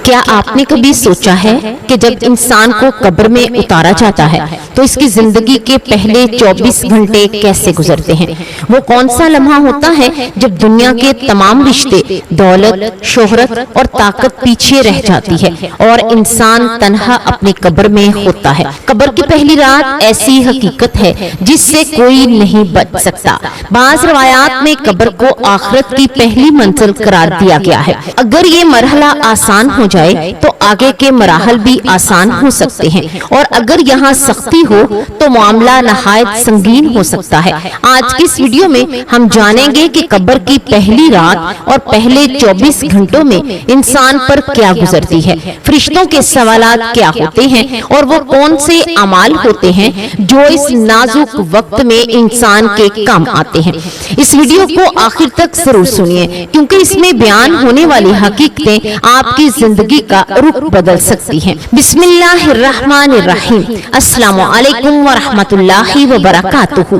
کیا آپ نے کبھی سوچا ہے کہ جب انسان کو قبر میں اتارا جاتا ہے تو اس کی زندگی کے پہلے 24 گھنٹے کیسے گزرتے ہیں؟ وہ کون سا لمحہ ہوتا ہے جب دنیا کے تمام رشتے، دولت، شہرت اور طاقت پیچھے رہ جاتی ہے اور انسان تنہا اپنی قبر میں ہوتا ہے؟ قبر کی پہلی رات ایسی حقیقت ہے جس سے کوئی نہیں بچ سکتا۔ بعض روایات میں قبر کو آخرت کی پہلی منزل قرار دیا گیا ہے۔ اگر یہ مرحلہ آسان ہو جائے تو آگے کے مراحل بھی آسان ہو سکتے ہیں، اور اگر یہاں سختی ہو تو معاملہ نہایت سنگین ہو سکتا ہے۔ آج کی اس ویڈیو میں ہم جانیں گے کہ قبر کی پہلی رات اور پہلے 24 گھنٹوں میں انسان پر کیا گزرتی ہے، فرشتوں کے سوالات کیا ہوتے ہیں، اور وہ کون سے اعمال ہوتے ہیں جو اس نازک وقت میں انسان کے کام آتے ہیں۔ اس ویڈیو کو آخر تک ضرور سنیے، کیونکہ اس میں بیان ہونے والی حقیقتیں آپ کی زندگی کا رخ بدل سکتی ہیں۔ بسم اللہ الرحمن الرحیم۔ السلام علیکم ورحمۃ اللہ وبرکاتہ۔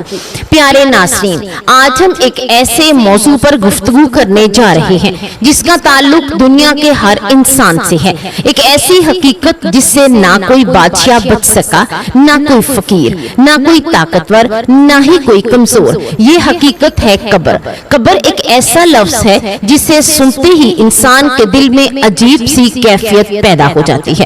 پیارے ناظرین، آج ہم ایک ایسے موضوع پر گفتگو کرنے جا رہے ہیں جس کا تعلق دنیا کے ہر انسان سے ہے، ایک ایسی حقیقت جس سے نہ کوئی بادشاہ بچ سکا، نہ کوئی فقیر، نہ کوئی طاقتور، نہ ہی کوئی کمزور۔ یہ حقیقت ہے قبر۔ قبر ایک ایسا لفظ ہے جسے سنتے ہی انسان کے دل میں عجیب سی کیفیت پیدا ہو جاتی ہے۔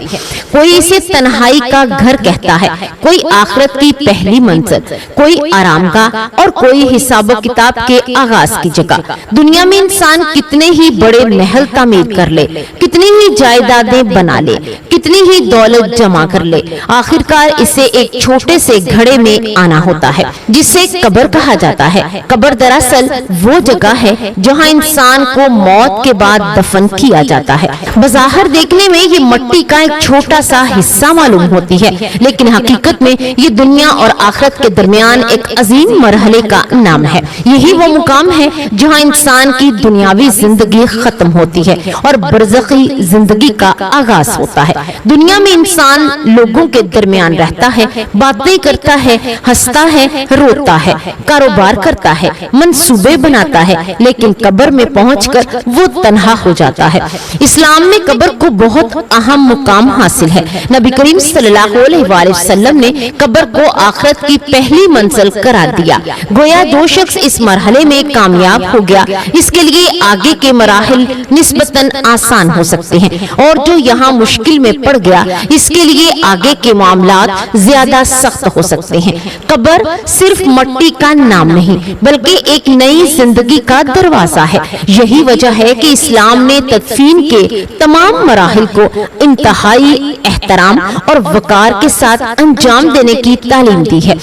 کوئی اسے تنہائی کا گھر کہتا ہے، کوئی آخرت کی پہلی منزل، کوئی آرام گاہ اور کوئی حساب و کتاب کے آغاز کی جگہ۔ دنیا میں انسان کتنے ہی بڑے محل تعمیر کر لے، کتنی ہی جائیدادیں بنا لے، کتنی ہی دولت جمع کر لے، آخرکار اسے ایک چھوٹے سے گھڑے میں آنا ہوتا ہے جسے قبر کہا جاتا ہے۔ قبر دراصل وہ جگہ ہے جہاں انسان کو موت کے بعد دفن کیا جاتا ہے۔ بظاہر دیکھنے میں یہ مٹی کا ایک چھوٹا سا حصہ معلوم ہوتی ہے، لیکن حقیقت میں یہ دنیا اور آخرت کے درمیان ایک عظیم مرحلے کا نام ہے۔ یہی وہ مقام ہے جہاں انسان کی دنیاوی زندگی ختم ہوتی ہے اور برزخی زندگی کا آغاز ہوتا ہے۔ دنیا میں انسان لوگوں کے درمیان رہتا ہے، باتیں کرتا ہے، ہنستا ہے، روتا ہے، کاروبار کرتا ہے، منصوبے بناتا ہے، لیکن قبر میں پہنچ کر وہ تنہا ہو جاتا ہے۔ اسلام میں قبر کو بہت اہم مقام حاصل ہے۔ نبی کریم صلی اللہ علیہ وآلہ وسلم نے قبر کو آخرت کی پہلی منزل قرار دیا۔ گویا جو شخص اس مرحلے میں کامیاب ہو گیا، اس کے لیے آگے کے مراحل نسبتاً آسان ہو سکتے ہیں، اور جو یہاں مشکل میں پڑ گیا، اس کے لیے آگے کے معاملات زیادہ سخت ہو سکتے ہیں۔ قبر صرف مٹی کا نام نہیں، بلکہ ایک نئی زندگی کا دروازہ ہے۔ یہی وجہ ہے کہ اسلام نے تدفین کے تمام مراحل کو انتہائی احترام اور وقار کے ساتھ انجام دینے کی تعلیم دی ہے۔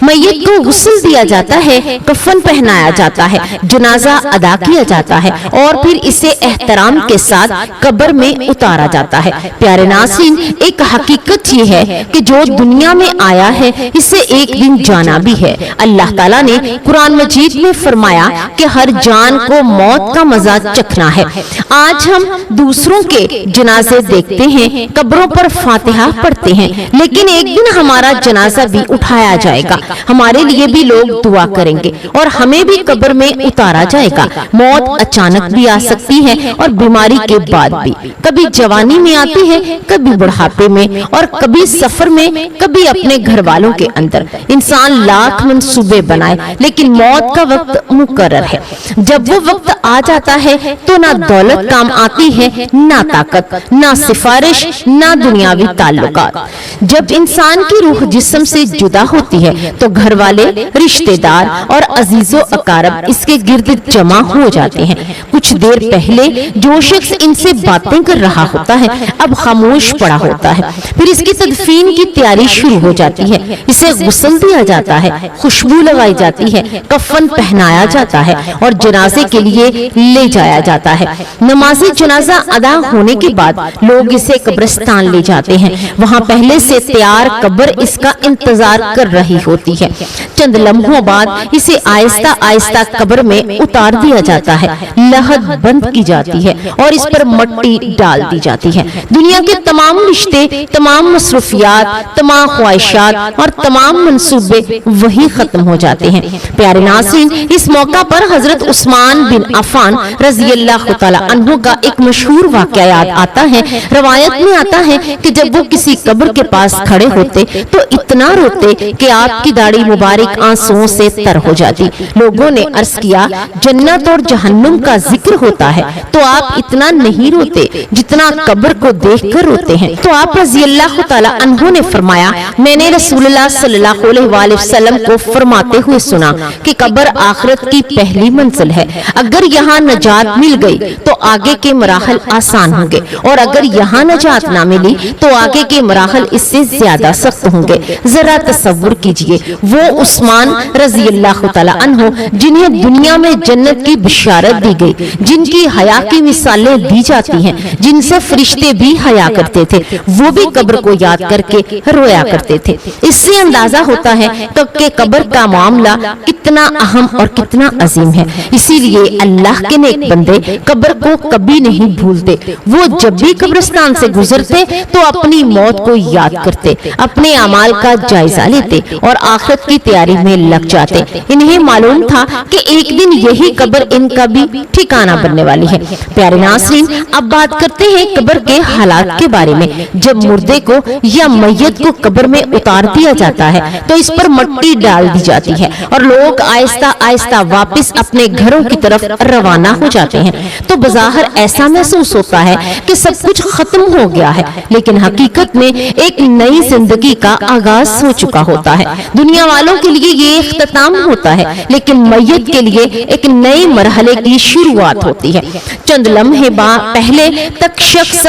میت کو غسل دیا جاتا ہے، کفن پہنایا جاتا ہے، جنازہ ادا کیا جاتا ہے، اور پھر اسے احترام کے ساتھ قبر میں اتارا جاتا ہے۔ پیارے ناظرین، ایک حقیقت یہ ہے کہ جو دنیا میں آیا ہے اسے ایک دن جانا بھی ہے۔ اللہ تعالیٰ نے قرآن مجید میں فرمایا کہ ہر جان کو موت کا مزہ چکھنا ہے۔ آج ہم دوسروں کے جنازے دیکھتے ہیں، قبروں پر فاتحہ پڑھتے ہیں، لیکن ایک دن ہمارا جنازہ بھی اٹھایا جائے گا، ہمارے لیے بھی لوگ دعا کریں گے اور ہمیں بھی قبر میں اتارا جائے گا۔ موت اچانک بھی آ سکتی ہے اور بیماری کے بعد بھی، کبھی جوانی میں آتی ہے، کبھی بڑھاپے میں، اور کبھی سفر میں، کبھی اپنے گھر والوں کے اندر۔ انسان لاکھ منصوبے بنائے، لیکن موت کا وقت مقرر ہے۔ جب وہ وقت آ جاتا ہے تو نہ دولت کام آتی ہے، نہ طاقت، نہ سفارش، نہ دنیاوی تعلقات۔ جب انسان کی روح جسم سے جدا ہوتی ہے تو گھر والے، رشتہ دار اور عزیز و اقارب اس کے گرد جمع ہو جاتے ہیں۔ کچھ دیر پہلے جو شخص ان سے باتیں کر رہا ہوتا ہے اب خاموش پڑا ہوتا ہے۔ پھر اس کی تدفین کی تیاری شروع ہو جاتی ہے، اسے غسل دیا جاتا ہے، خوشبو لگائی جاتی ہے، کفن پہنایا جاتا ہے اور جنازے کے لیے لے جایا جاتا ہے۔ نماز جنازہ ادا ہونے کے بعد لوگ اسے قبرستان لے جاتے ہیں۔ وہاں پہلے سے تیار قبر اس کا انتظار کر رہی ہوتی ہے۔ چند لمحوں بعد اسے آہستہ آہستہ قبر میں اتار دیا جاتا ہے، لحد بند کی جاتی ہے اور اس پر مٹی ڈال دی جاتی ہے۔ دنیا کے تمام رشتے، تمام مصروفیات، تمام خواہشات اور تمام منصوبے وہی ختم ہو جاتے ہیں۔ پیارے ناظرین، اس موقع پر حضرت عثمان بن عفان رضی اللہ تعالیٰ عنہ کا ایک مشہور واقعہ یاد آتا ہے۔ روایت میں آتا ہے کہ جب وہ کسی قبر کے پاس کھڑے ہوتے تو اتنا روتے کہ آپ کی داڑھی مبارک آنسوؤں سے تر ہو جاتی۔ لوگوں نے عرض کیا، جنت اور جہنم کا ذکر ہوتا ہے تو آپ اتنا نہیں روتے جتنا قبر کو دیکھ کر روتے ہیں۔ تو آپ رضی اللہ تعالیٰ عنہ نے فرمایا، میں نے رسول اللہ صلی اللہ علیہ وآلہ وسلم کو فرماتے ہوئے سنا کہ قبر آخرت کی پہلی منزل ہے، اگر یہاں نجات مل گئی تو آگے کے مراحل آسان ہوں گے، اور اگر یہاں نجات نہ ملی تو آگے کے مراحل اس سے زیادہ سخت ہوں گے۔ ذرا تصور کیجئے، وہ عثمان رضی اللہ تعالیٰ عنہ جنہیں دنیا میں جنت کی بشارت دی گئی، جن کی حیا کی مثالیں دی جاتی ہیں، جن سے فرشتے بھی حیا کرتے تھے، وہ بھی قبر کو یاد کر کے رویا کرتے تھے۔ اس سے اندازہ ہوتا ہے کہ قبر کا معاملہ کتنا اہم اور کتنا عظیم ہے۔ اسی لیے اللہ کے نیک بندے قبر کو کبھی نہیں بھولتے۔ وہ جب بھی قبرستان سے گزرتے تو اپنی موت کو یاد کرتے، اپنے اعمال کا جائزہ لیتے اور آخرت کی تیاری میں لگ جاتے۔ انہیں معلوم تھا کہ ایک دن یہی قبر ان کا بھی ٹھکانہ بننے والی ہے۔ پیارے ناظرین، اب بات کرتے ہیں قبر کے حالات کے بارے میں۔ جب مردے کو یا میت کو قبر میں اتار دیا جاتا ہے تو اس پر مٹی ڈال دی جاتی ہے اور لوگ آہستہ آہستہ واپس اپنے گھروں کی طرف روانہ ہو جاتے ہیں۔ تو بظاہر ایسا محسوس ہوتا ہے کہ سب کچھ ختم ہو گیا ہے، لیکن حقیقت میں ایک نئی زندگی کا آغاز ہو چکا ہوتا ہے۔ دنیا والوں کے لیے یہ اختتام ہوتا ہے، لیکن میت کے لیے ایک نئے مرحلے کی شروعات ہوتی ہے۔ چند لمحے پہلے تک شخص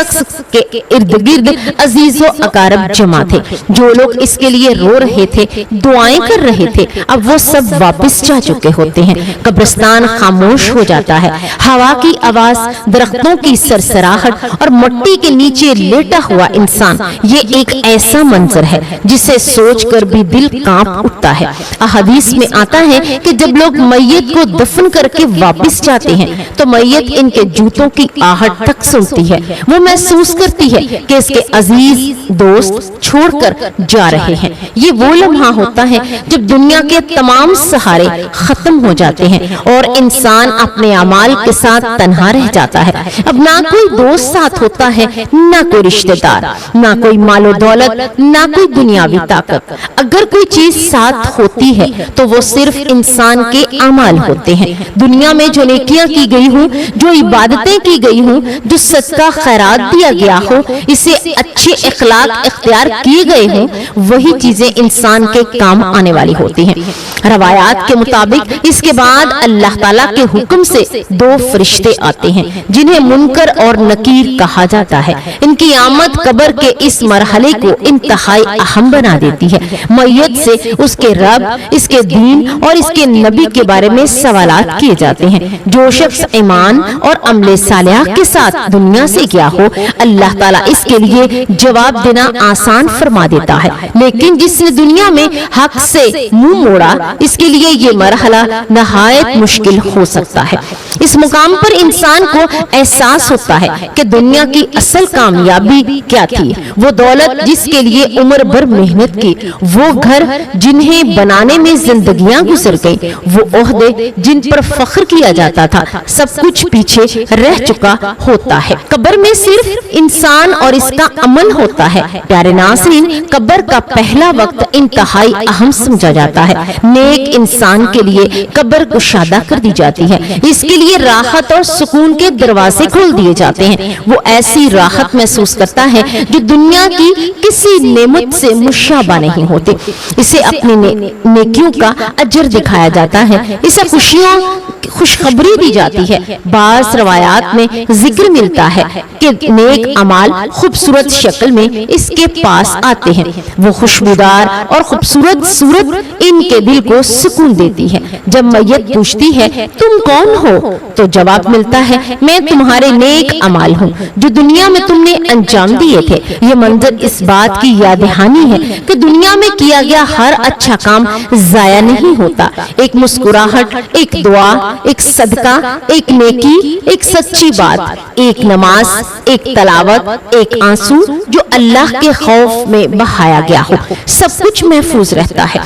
کے ارد گرد عزیز و اقارب جمع تھے، جو لوگ اس کے لیے رو رہے تھے، دعائیں کر رہے تھے، اب وہ سب واپس جا چکے ہوتے ہیں۔ قبرستان خاموش ہو جاتا ہے، ہوا کی آواز، درختوں کی سرسراہٹ اور مٹی کے نیچے لیٹا ہوا انسان، یہ ایک ایسا منظر ہے جسے سوچ کر بھی دل کانپ اٹھتا ہے۔ احادیث میں آتا ہے کہ جب لوگ میت کو دفن کر کے واپس جاتے ہیں تو میت ان کے جوتوں کی آہٹ تک سنتی ہے، وہ محسوس کرتی ہے کہ اس کے عزیز دوست چھوڑ کر جا رہے ہیں۔ یہ وہ لمحہ ہوتا ہے جب دنیا کے تمام سہارے ختم ہو جاتے ہیں اور انسان اپنے اعمال کے ساتھ تنہا رہ جاتا ہے۔ اب نہ کوئی دوست ساتھ ہوتا ہے، نہ کوئی رشتہ دار، نہ کوئی مال و دولت، نہ کوئی دنیاوی طاقت۔ اگر کوئی چیز ساتھ ہوتی ہے تو وہ صرف انسان کے اعمال ہوتے ہیں۔ دنیا میں جو نیکیاں کی گئی ہوں، جو عبادتیں کی گئی ہوں، جو صدقہ خیرات دیا گیا ہو، اسے اچھے اخلاق اختیار کیے گئے ہوں، وہی چیزیں انسان کے کام آنے والی ہوتی ہیں۔ روایات کے مطابق اس کے بعد اللہ تعالیٰ کے حکم سے دو فرشتے آتے ہیں جنہیں منکر اور نکیر کہا جاتا ہے۔ ان کی آمد قبر کے اس مرحلے کو انتہائی اہم بنا دیتی ہے۔ میت سے اس کے رب، اس کے دین اور اس کے نبی کے بارے میں سوالات کیے جاتے ہیں۔ جو شخص ایمان اور عمل صالحہ کے ساتھ دنیا سے گیا ہو، اللہ تعالیٰ اس کے لیے جواب دینا آسان فرما دیتا ہے، لیکن جس نے دنیا میں حق سے منہ موڑا، اس کے لیے یہ مرحلہ نہایت مشکل ہو سکتا ہے۔ اس مقام پر انسان کو احساس ہوتا ہے کہ دنیا کی اصل کامیابی کیا تھی، وہ دولت جس کے لیے عمر بھر محنت کی، وہ گھر جنہیں بنانے میں زندگیاں گزر گئیں، وہ عہدے جن پر فخر کیا جاتا تھا، سب کچھ پیچھے رہ چکا ہوتا ہے۔ قبر میں صرف انسان اور اس کا عمل ہوتا ہے۔ پیارے ناظرین، قبر کا پہلا وقت انتہائی اہم سمجھا جاتا ہے۔ نیک انسان کے لیے قبر کشادہ کر دی جاتی ہے، اس کے لیے راحت اور سکون کے دروازے کھول دیے جاتے ہیں۔ وہ ایسی راحت محسوس کرتا ہے جو دنیا کی کسی نعمت سے مشابہ نہیں ہوتی۔ اسے اپنی نیکیوں کا اجر دکھایا جاتا ہے، اسے خوشخبری دی جاتی ہے۔ بعض روایات میں ذکر ملتا ہے کہ نیک اعمال خوبصورت شکل میں اس کے پاس آتے ہیں۔ وہ خوشبودار اور خوبصورت صورت ان کے دل کو سکون دیتی ہے۔ جب میت پوچھتی ہے تم کون ہو تو جواب ملتا ہے میں تمہارے نیک اعمال ہوں جو دنیا میں تم نے انجام دیے تھے۔ یہ منظر اس بات کی یاد دہانی ہے کہ دنیا میں کیا گیا ہر اچھا کام ضائع نہیں ہوتا۔ ایک مسکراہٹ، ایک دعا، ایک صدقہ، ایک نیکی، ایک سچی بات، ایک نماز، ایک تلاوت، ایک آنسو جو اللہ کے خوف میں بہایا گیا ہو، سب کچھ محفوظ رہتا ہے۔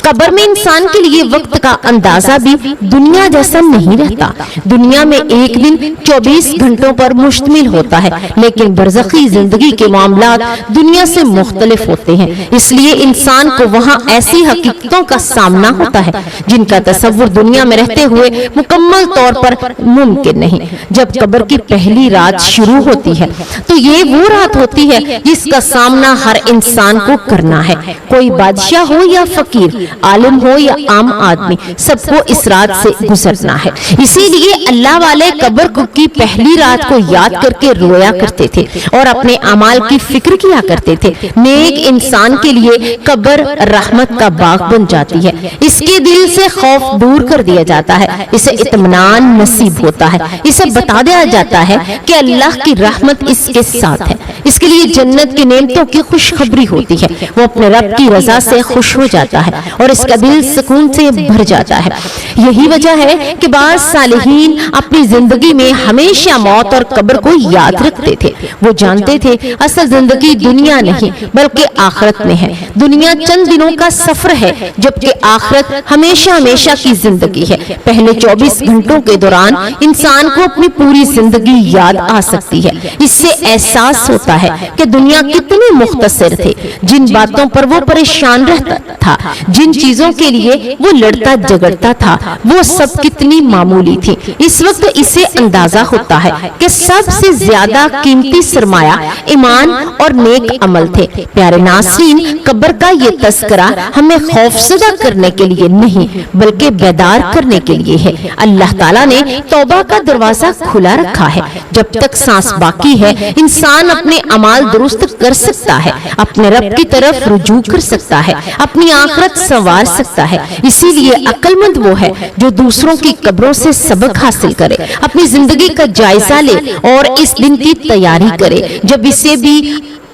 قبر میں انسان کے لیے وقت کا اندازہ بھی دنیا جیسا نہیں رہتا۔ دنیا میں ایک دن 24 گھنٹوں پر مشتمل ہوتا ہے، لیکن برزخی زندگی کے معاملات دنیا سے مختلف ہوتے ہیں۔ اس لیے انسان کو وہاں ایسی حقیقتوں کا سامنا ہوتا ہے جن کا تصور دنیا میں رہتے ہوئے مکمل طور پر ممکن نہیں۔ جب قبر کی پہلی رات شروع ہوتی ہے تو یہ وہ رات ہوتی ہے جس کا سامنا ہر انسان کو کرنا ہے، کوئی بادشاہ ہو یا فقیر، عالم ہو یا عام آدمی، سب کو اس رات سے گزرنا ہے۔ اسی لیے اللہ والے قبر کی پہلی رات کو یاد کر کے رویا کرتے تھے اور اپنے اعمال کی فکر کیا کرتے تھے۔ نیک انسان کے لیے قبر رحمت کا باغ بن جاتی ہے، اس کے دل سے خوف دور کر دیا جاتا ہے، اسے اطمینان نصیب ہوتا ہے، اسے بتا دیا جاتا ہے کہ اللہ کی رحمت اس کے ساتھ ہے، اس کے لیے جنت کی نعمتوں کی خوشخبری ہوتی ہے، وہ اپنے رب کی رضا سے خوش ہو جاتا ہے اور اس کا دل سکون سے بھر جاتا ہے۔ یہی وجہ ہے کہ بعض صالحین اپنی زندگی میں ہمیشہ موت اور قبر کو یاد رکھتے تھے۔ وہ جانتے تھے اصل زندگی دنیا نہیں بلکہ آخرت میں ہے۔ دنیا چند دنوں کا سفر ہے جبکہ آخرت ہمیشہ ہمیشہ کی زندگی ہے۔ پہلے 24 گھنٹوں کے دوران انسان کو اپنی پوری زندگی یاد آ سکتی ہے۔ اس سے احساس ہوتا ہے کہ دنیا کتنی مختصر تھی، جن باتوں پر وہ پریشان رہتا تھا، جن چیزوں کے لیے وہ لڑتا جگڑتا تھا، وہ سب کتنی معمولی تھی۔ اس وقت اسے اندازہ ہوتا ہے کہ سب سے زیادہ قیمتی سرمایہ ایمان اور نیک عمل تھے۔ پیارے ناظرین، قبر کا یہ تذکرہ ہمیں خوفزدہ کرنے کے لیے نہیں بلکہ بیدار کرنے کے لیے ہے۔ اللہ تعالیٰ نے توبہ کا دروازہ کھلا رکھا ہے۔ جب تک سانس باقی ہے انسان اپنے اعمال درست کر سکتا ہے، اپنے رب کی طرف رجوع کر سکتا ہے، اپنی آخرت سنوار سکتا ہے۔ اسی لیے عقل مند وہ ہے جو دوسروں کی قبروں سے سبق حاصل کرے، اپنی زندگی کا جائزہ لے اور اس دن کی تیاری کرے جب اسے بھی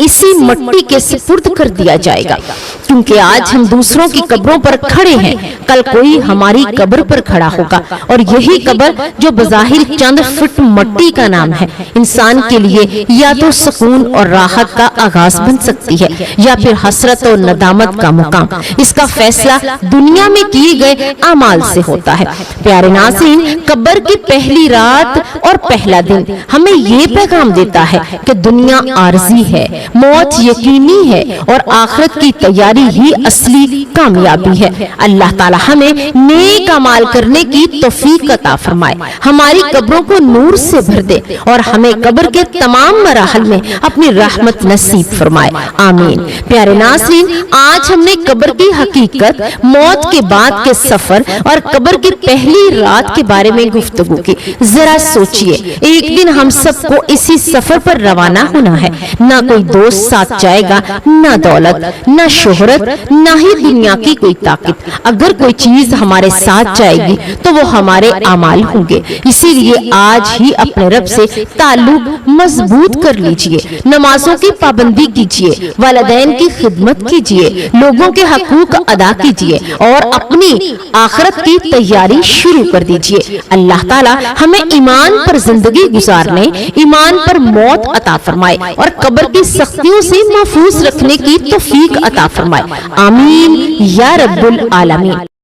اسی مٹی کے سپرد کر دیا جائے گا، کیونکہ آج ہم دوسروں کی قبروں پر کھڑے ہیں، کل کوئی ہماری قبر پر کھڑا ہوگا، اور یہی قبر جو بظاہر چند فٹ مٹی کا نام ہے انسان کے لیے یا تو سکون اور راحت کا آغاز بن سکتی ہے یا پھر حسرت اور ندامت کا مقام۔ اس کا فیصلہ دنیا میں کیے گئے اعمال سے ہوتا ہے۔ پیارے ناظرین، قبر کی پہلی رات اور پہلا دن ہمیں یہ پیغام دیتا ہے کہ دنیا عارضی ہے، موت یقینی ہے اور آخرت کی تیاری ہی اصلی کامیابی ہے۔ اللہ تعالی ہمیں نیک اعمال کرنے کی توفیق عطا فرمائے، ہماری قبروں کو نور سے بھر دے اور ہمیں قبر کے تمام مراحل میں اپنی رحمت نصیب فرمائے، آمین۔ پیارے ناظرین، آج ہم نے قبر کی حقیقت، موت کے بعد کے سفر اور قبر کی پہلی رات کے بارے میں گفتگو کی۔ ذرا سوچئے، ایک دن ہم سب کو اسی سفر پر روانہ ہونا ہے۔ نہ کوئی دوست ساتھ جائے گا، نہ دولت، نہ شہرت، نہ ہی دنیا کی کوئی طاقت۔ اگر کوئی چیز ہمارے ساتھ جائے گی تو وہ ہمارے اعمال ہوں گے۔ اسی لیے آج ہی اپنے رب سے تعلق مضبوط کر لیجئے، نمازوں کی پابندی کیجئے، والدین کی خدمت کیجئے، لوگوں کے حقوق ادا کیجئے اور اپنی آخرت کی تیاری شروع کر دیجئے۔ اللہ تعالی ہمیں ایمان پر زندگی گزارنے، ایمان پر موت عطا فرمائے اور قبر کی سختیوں سے محفوظ رکھنے کی توفیق عطا فرمائے، آمین یا رب العالمین۔